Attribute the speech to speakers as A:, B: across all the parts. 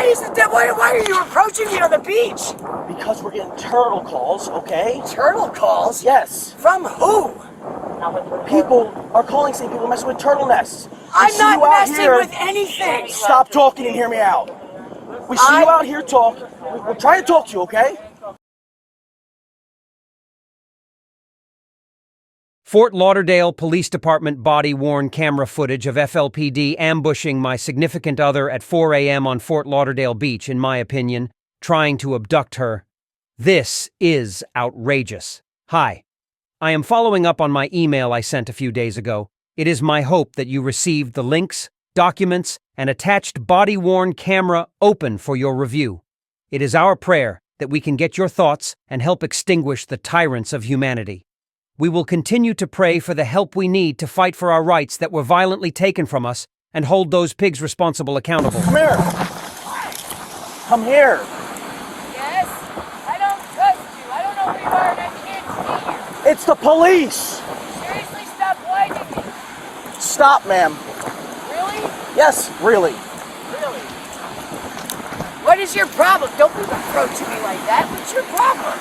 A: Why are you approaching me on the beach?
B: Because we're getting turtle calls, okay?
A: Turtle calls?
B: Yes.
A: From who?
B: People are calling saying people messing with turtle nests.
A: I'm not messing with anything.
B: Stop talking and hear me out. We see you out here talk. We're trying to talk to you, okay?
C: Fort Lauderdale Police Department body-worn camera footage of FLPD ambushing my significant other at 4 a.m. on Fort Lauderdale Beach, in my opinion, trying to abduct her. This is outrageous. Hi. I am following up on my email I sent a few days ago. It is my hope that you received the links, documents, and attached body-worn camera open for your review. It is our prayer that we can get your thoughts and help extinguish the tyrants of humanity. We will continue to pray for the help we need to fight for our rights that were violently taken from us and hold those pigs responsible accountable.
B: Come here. Come here.
A: Yes? I don't trust you. I don't know who you are and I can't see you.
B: It's the police.
A: Seriously, stop blinding me.
B: Stop, ma'am.
A: Really?
B: Yes, really.
A: Really? What is your problem? Don't be approaching me like that. What's your problem?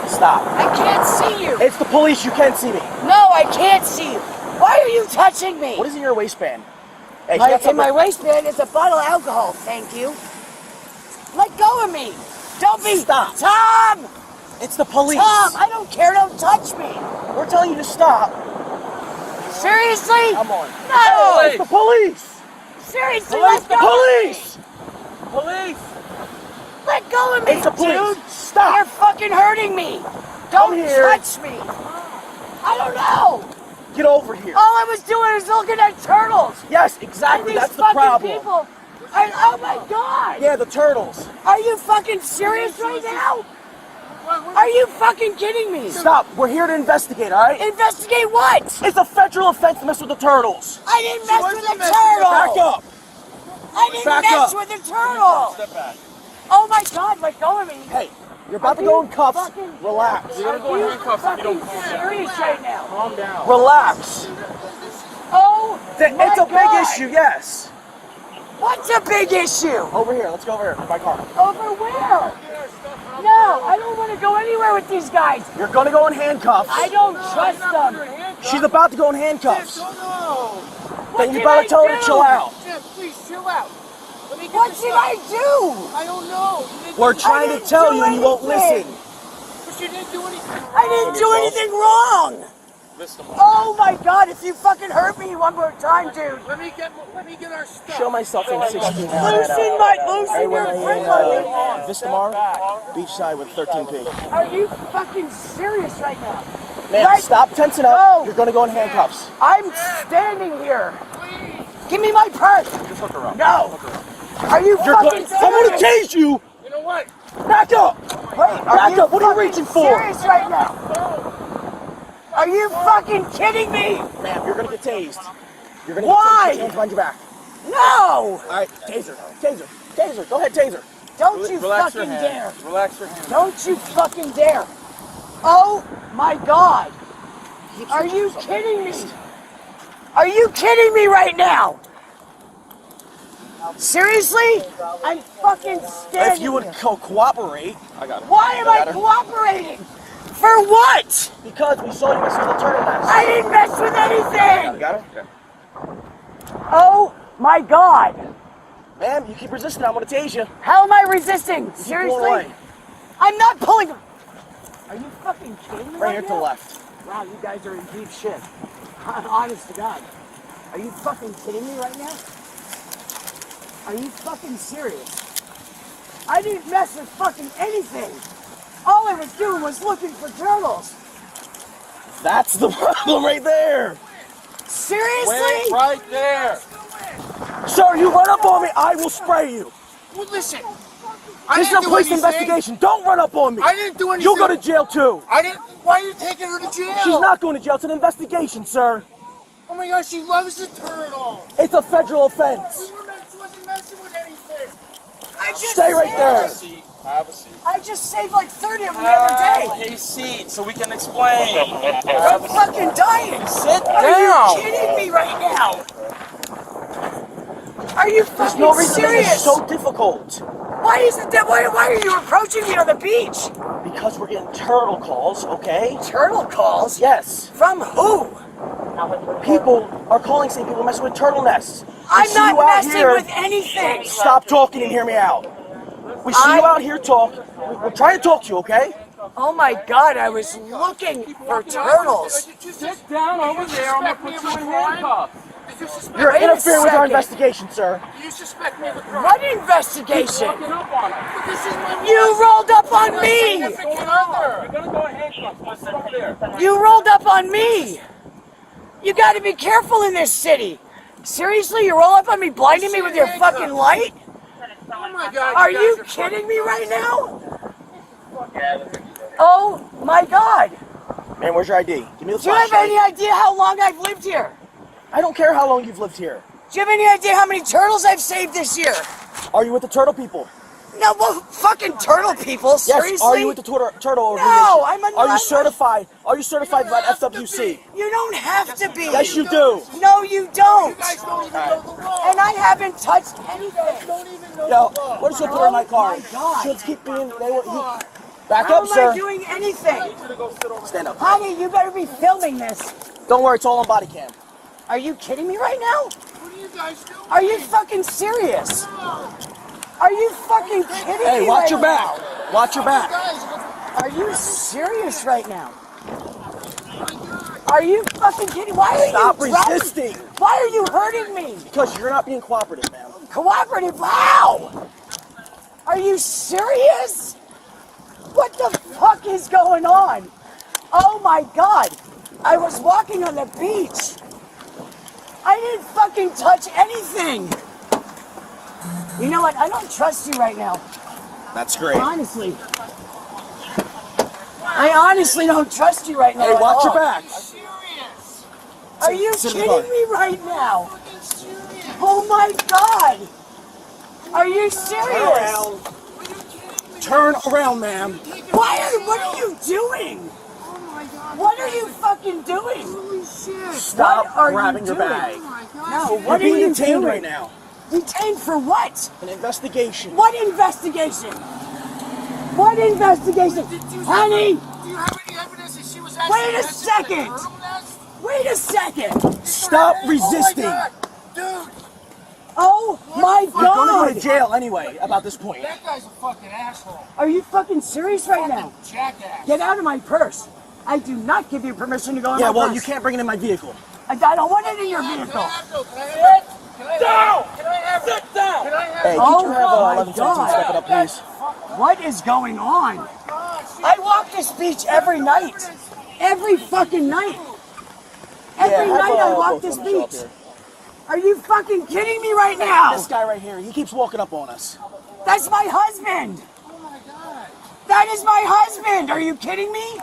B: Stop.
A: I can't see you.
B: It's the police. You can't see me.
A: No, I can't see you. Why are you touching me?
B: What is in your waistband? Hey,
A: In my waistband is a bottle of alcohol, thank you. Let go of me. Don't be...
B: Stop.
A: Tom!
B: It's the police.
A: Tom, I don't care. Don't touch me.
B: We're telling you to stop.
A: Seriously?
B: Come on.
A: No!
B: It's the police.
A: Seriously, let go
B: Police!
D: Police!
A: Let go of me,
B: It's the police.
A: dude.
B: Stop.
A: You're fucking hurting me. Don't touch me. I don't know.
B: Get over here.
A: All I was doing is looking at turtles.
B: Yes,
A: And
B: exactly.
A: these
B: That's the
A: fucking
B: problem.
A: people. Oh my God.
B: Yeah, the turtles.
A: Are you fucking serious right now? Are you fucking kidding me?
B: Stop. We're here to investigate, all right?
A: Investigate what?
B: It's a federal offense to mess with the turtles.
A: I didn't mess with the turtle.
B: Back up.
A: I didn't
B: Back
A: mess
B: up.
A: with the turtle.
D: Step back.
A: Oh my God, let go of me.
B: Hey, you're about to go in cuffs.
A: Fucking,
B: Relax.
D: You're gonna go in handcuffs if you don't calm down.
A: serious right now.
D: Calm down.
B: Relax.
A: Oh my
B: It's a big
A: God.
B: issue, yes.
A: What's a big issue?
B: Over here. Let's go over here. My car.
A: Over where? No, I don't want to go anywhere with these guys.
B: You're going to go in handcuffs.
A: I don't trust them.
B: She's about to go in handcuffs.
A: What
B: Then you
A: did
B: better
A: I
B: tell her to
A: do?
B: chill out.
D: Jeff, please chill out. Let me get
A: What
D: this
A: did
D: stuff.
A: I do?
D: I don't know. You didn't
B: We're
D: do-
B: trying to
A: didn't
B: tell
A: do
B: you and you won't
A: anything.
B: listen.
D: But you didn't do anything.
A: I didn't do anything wrong.
D: Listen,
A: Oh my God, if you fucking hurt me one more time, dude.
D: let me get our stuff.
B: Show myself in 16
A: Loosen your grip on me.
B: Vistamar, beachside with 13P.
A: Are you fucking serious right now?
B: Man,
A: Right.
B: stop tensing up.
A: No.
B: You're going to go in handcuffs.
A: I'm standing here. Give me my purse.
B: Just hook her up.
A: No. Are you
B: You're
A: fucking
B: going. I'm going to
A: serious?
B: tase you.
D: You know what?
B: Back up.
A: Wait,
B: Back up. What are you
A: fucking
B: reaching for?
A: serious right now? Are you fucking kidding me?
B: Ma'am, you're going to get tased. You're going to
A: Why?
B: get tased. Hands behind your back.
A: No.
B: All right, taser. Taser. Taser. Go ahead, taser.
A: Don't you
D: Relax your
A: fucking
D: hand.
A: dare.
D: Relax your hand.
A: Don't you fucking dare. Oh my God. Are you kidding me? Are you kidding me right now? Seriously? I'm fucking standing
B: If you would
A: here.
B: cooperate. I got it.
A: Why am I cooperating? For what?
B: Because we saw you mess with the turtle nest.
A: I didn't mess with anything.
B: You got it? Okay.
A: Oh my God.
B: Ma'am, you keep resisting. I'm going to tase you.
A: How am I resisting?
B: Keep pulling
A: Seriously?
B: away.
A: I'm not pulling. Are you fucking kidding me
B: Right here to the
A: now?
B: left.
A: Wow, you guys are in deep shit. Honest to God. Are you fucking kidding me right now? Are you fucking serious? I didn't mess with fucking anything. All I was doing was looking for turtles.
B: That's the problem right there.
A: Seriously?
D: Wait right there.
B: Sir, you run up on me, I will spray you.
D: Well, listen.
B: This is a police investigation. Don't run up on me.
D: I didn't do anything.
B: You'll go to jail too.
D: I didn't. Why are you taking her to jail?
B: She's not going to jail. It's an investigation, sir.
D: Oh my gosh, she loves the turtle.
B: It's a federal offense.
D: She wasn't messing with anything.
A: I just
B: Stay right there.
D: Have a seat.
A: I just saved like 30 of them the other day.
D: Have a seat so we can explain.
A: I'm fucking dying.
D: Sit
A: Are
D: down.
A: you kidding me right now? Are you
B: There's
A: fucking
B: no reason to make
A: serious?
B: this so difficult.
A: Why isn't that? Why are you approaching me on the beach?
B: Because we're getting turtle calls, okay?
A: Turtle calls?
B: Yes.
A: From who?
B: People are calling saying people are messing with turtle nests.
A: I'm not messing with anything.
B: Stop talking and hear me out. We see you out here talk. We're trying to talk to you, okay?
A: Oh my God, I was looking for turtles.
D: Sit down over there. I'm gonna put you in handcuffs.
B: You're
A: Wait a
B: interfering with our
A: second.
B: investigation, sir.
D: You suspect me of a crime.
A: What investigation?
D: Walking up on him. But this is my
A: You rolled up on me.
D: You're gonna go in handcuffs. Just sit over there.
A: You rolled up on me. You got to be careful in this city. Seriously, you roll up on me, blinding me with your fucking light?
D: Oh my God.
A: Are you kidding me right now? Oh my God.
B: Man, where's your ID? Give me the
A: Do you have
B: flashlight.
A: any idea how long I've lived here?
B: I don't care how long you've lived here.
A: Do you have any idea how many turtles I've saved this year?
B: Are you with the turtle people?
A: No, well, fucking turtle people, seriously?
B: Yes. Are you with the turtle organization?
A: No, I'm a
B: Are you
A: non-
B: certified? Are you certified by FWC?
A: You don't have to be.
B: Yes, you do.
A: No, you don't.
D: You guys don't even know the law.
A: And I haven't touched anything.
D: Don't even know
B: Yo,
D: the law.
B: what is your put in my car?
A: my God.
B: Let's keep being. Back
A: How
B: up,
A: am
B: sir.
A: I doing anything?
B: Stand up.
A: Honey, you better be filming this.
B: Don't worry, it's all on body cam.
A: Are you kidding me right now?
D: What are you guys doing?
A: Are you fucking serious? Are you fucking kidding
B: Hey,
A: me
B: watch
A: right
B: your
A: now?
B: back. Watch your back.
A: Are you serious right now? Are you fucking kidding? Why are
B: Stop
A: you driving-
B: resisting.
A: Why are you hurting me?
B: Because you're not being cooperative, man.
A: Cooperative? How? Are you serious? What the fuck is going on? Oh my God. I was walking on the beach. I didn't fucking touch anything. You know what? I don't trust you right now.
B: That's great.
A: Honestly. I honestly don't trust you right now.
B: Hey,
A: at
B: watch your
A: all.
B: back.
D: Serious.
A: Are you
B: Sit in the
A: kidding
B: car.
A: me right now?
D: Fucking serious.
A: Oh my God. Are you
B: Turn
A: serious?
B: around. Turn around, ma'am.
A: What are you doing?
D: Oh my God.
A: What are you fucking doing?
D: Holy shit.
B: Stop
A: What are you
B: grabbing your
A: doing?
B: bag.
D: Oh my God.
A: No,
B: You're
A: what are
B: being
A: you
B: detained
A: doing?
B: right now.
A: Detained for what?
B: An investigation.
A: What investigation? What investigation? Honey,
D: Do you have any evidence that she was actually
A: wait a
D: messing with
A: second.
D: turtle nest?
A: Wait a second.
B: Stop
D: Oh
B: resisting.
D: my God. Dude,
A: Oh my
B: You're going to go to
A: God.
B: jail anyway about this point.
D: that guy's a fucking asshole.
A: Are you fucking serious right now?
D: Fucking jackass.
A: Get out of my purse. I do not give you permission to go in
B: Yeah,
A: my
B: well,
A: purse.
B: you can't bring it in my vehicle.
A: I don't want it in your
D: Can I
A: vehicle.
D: have it? Can I have it? Can I have it? Can I have it? Sit down. Can I have
B: Hey,
D: it?
A: Oh
B: could you have
A: my
B: 1117
A: God.
B: step it up, please?
A: What is going on?
D: God, she-
A: I walk this beach every night. Every fucking night. Every
B: have,
A: night I
B: both
A: walk
B: of
A: this
B: them show up
A: beach.
B: here.
A: Are you fucking kidding me right now?
B: This guy right here, he keeps walking up on us.
A: That's my husband.
D: Oh my God.
A: That is my husband. Are you kidding me?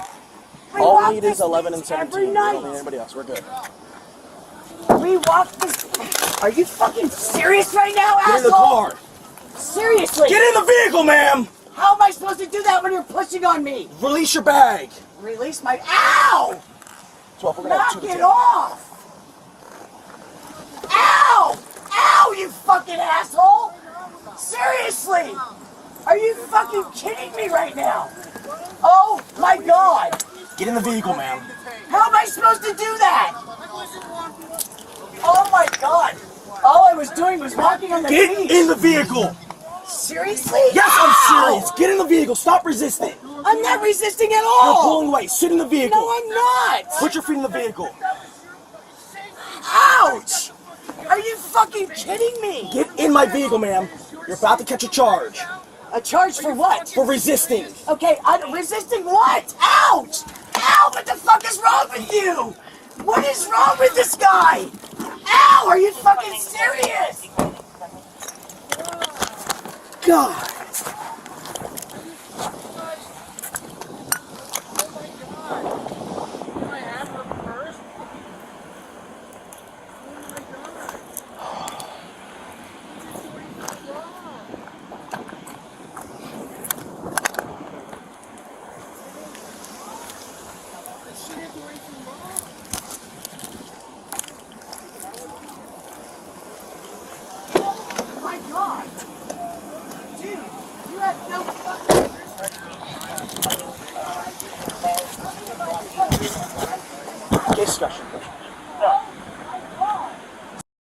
A: We
B: All
A: walk
B: we need
A: this
B: is 11 and
A: beach
B: 17.
A: every
B: We don't need
A: night.
B: anybody else. We're good.
A: We walk this. Are you fucking serious right now,
B: Get in the
A: asshole?
B: car.
A: Seriously.
B: Get in the vehicle, ma'am.
A: How am I supposed to do that when you're pushing on me?
B: Release your bag.
A: Release my. Ow!
B: 12, we're gonna have
A: Knock
B: two to
A: it
B: jail.
A: off! Ow! Ow, you fucking asshole! Seriously! Are you fucking kidding me right now? Oh my God!
B: Get in the vehicle, ma'am.
A: How am I supposed to do that? Oh my God! All I was doing was walking on the
B: Get
A: beach.
B: in the vehicle.
A: Seriously?
B: Yes, I'm
A: Ow!
B: serious. Get in the vehicle. Stop resisting.
A: I'm not resisting at
B: You're
A: all!
B: pulling away. Sit in the vehicle.
A: No, I'm not!
B: Put your feet in the vehicle.
A: Ouch! Are you fucking kidding me?
B: Get in my vehicle, ma'am. You're about to catch a charge
A: A charge for what?
B: for resisting.
A: Okay, I'm resisting what? Ouch! Ow! What the fuck is wrong with you? What is wrong with this guy? Ow! Are you fucking serious?
B: God.
D: Can I have her first? Oh my God. She didn't do anything wrong.
B: Discussion.